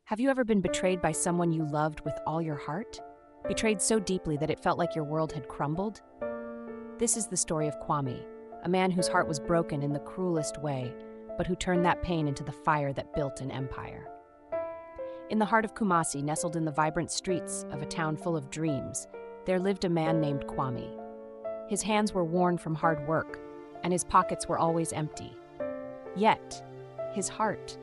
Have you ever been betrayed by someone you loved with all your heart? Betrayed so deeply that it felt like your world had crumbled? This is the story of Kwame, a man whose heart was broken in the cruelest way, but who turned that pain into the fire that built an empire. In the heart of Kumasi, nestled in the vibrant streets of a town full of dreams, there lived a man named Kwame. His hands were worn from hard work, and his pockets were always empty. Yet, his heart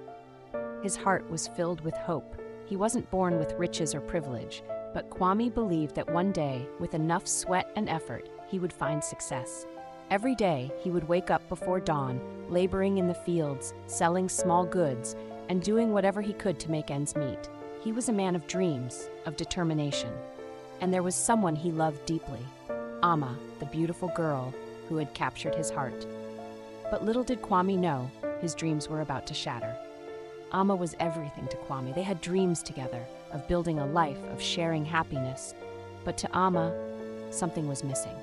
was filled with hope. He wasn't born with riches or privilege, but Kwame believed that one day, with enough sweat and effort, he would find success. Every day, he would wake up before dawn, laboring in the fields, selling small goods, and doing whatever he could to make ends meet. He was a man of dreams, of determination. And there was someone he loved deeply, Amma, the beautiful girl who had captured his heart. But little did Kwame know, his dreams were about to shatter. Amma was everything to Kwame. They had dreams together, of building a life, of sharing happiness. But to Amma, something was missing.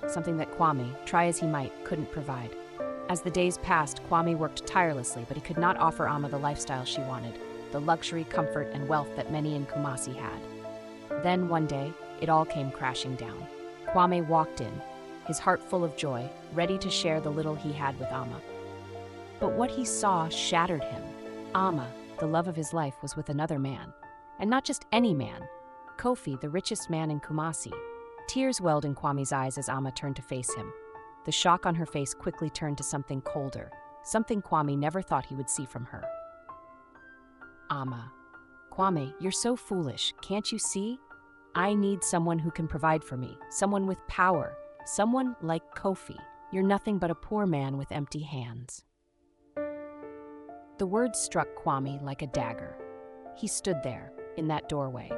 Something that Kwame, try as he might, couldn't provide. As the days passed, Kwame worked tirelessly, but he could not offer Amma the lifestyle she wanted, the luxury, comfort, and wealth that many in Kumasi had. Then, one day, it all came crashing down. Kwame walked in, his heart full of joy, ready to share the little he had with Amma. But what he saw shattered him. Amma, the love of his life, was with another man. And not just any man. Kofi, the richest man in Kumasi. Tears welled in Kwame's eyes as Amma turned to face him. The shock on her face quickly turned to something colder, something Kwame never thought he would see from her. Amma. Kwame, you're so foolish, can't you see? I need someone who can provide for me, someone with power, someone like Kofi. You're nothing but a poor man with empty hands. The words struck Kwame like a dagger. He stood there, in that doorway,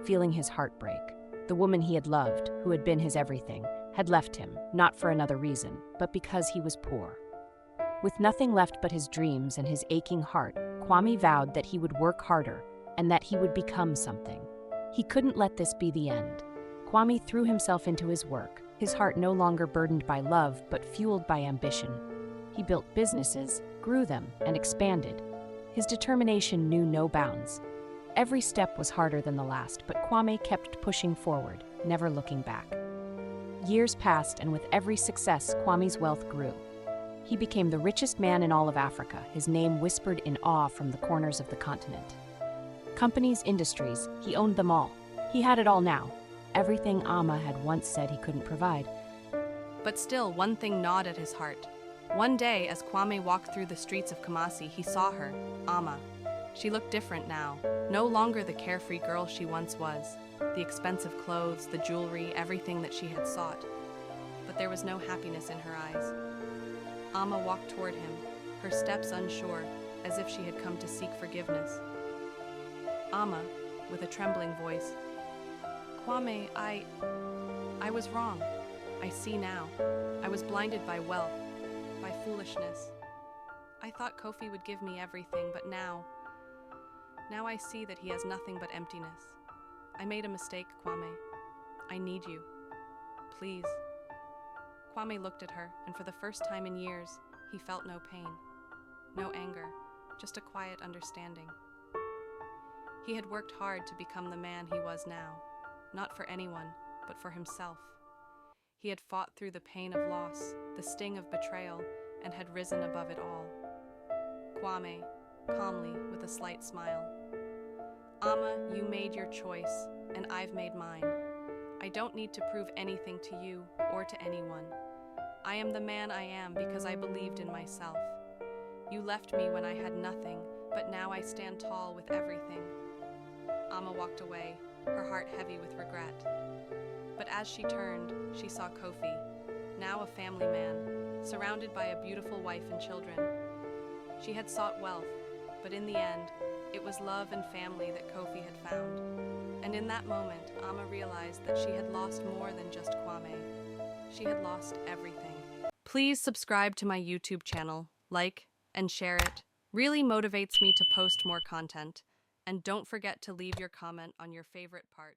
feeling his heart break. The woman he had loved, who had been his everything, had left him, not for another reason, but because he was poor. With nothing left but his dreams and his aching heart, Kwame vowed that he would work harder and that he would become something. He couldn't let this be the end. Kwame threw himself into his work, his heart no longer burdened by love but fueled by ambition. He built businesses, grew them, and expanded. His determination knew no bounds. Every step was harder than the last, but Kwame kept pushing forward, never looking back. Years passed, and with every success, Kwame's wealth grew. He became the richest man in all of Africa, his name whispered in awe from the corners of the continent. Companies, industries, he owned them all. He had it all now. Everything Amma had once said he couldn't provide. But still, one thing gnawed at his heart. One day, as Kwame walked through the streets of Kumasi, he saw her, Amma. She looked different now, no longer the carefree girl she once was. The expensive clothes, the jewelry, everything that she had sought. But there was no happiness in her eyes. Amma walked toward him, her steps unsure, as if she had come to seek forgiveness. Amma, with a trembling voice, Kwame, I was wrong. I see now. I was blinded by wealth, by foolishness. I thought Kofi would give me everything, but now I see that he has nothing but emptiness. I made a mistake, Kwame. I need you. Please. Kwame looked at her, and for the first time in years, he felt no pain, no anger, just a quiet understanding. He had worked hard to become the man he was now, not for anyone, but for himself. He had fought through the pain of loss, the sting of betrayal, and had risen above it all. Kwame, calmly, with a slight smile. Amma, you made your choice, and I've made mine. I don't need to prove anything to you or to anyone. I am the man I am because I believed in myself. You left me when I had nothing, but now I stand tall with everything. Amma walked away, her heart heavy with regret. But as she turned, she saw Kofi, now a family man, surrounded by a beautiful wife and children. She had sought wealth, but in the end, it was love and family that Kofi had found. And in that moment, Amma realized that she had lost more than just Kwame. She had lost everything. Please subscribe to my YouTube channel, like, and share it. Really motivates me to post more content. And don't forget to leave your comment on your favorite part.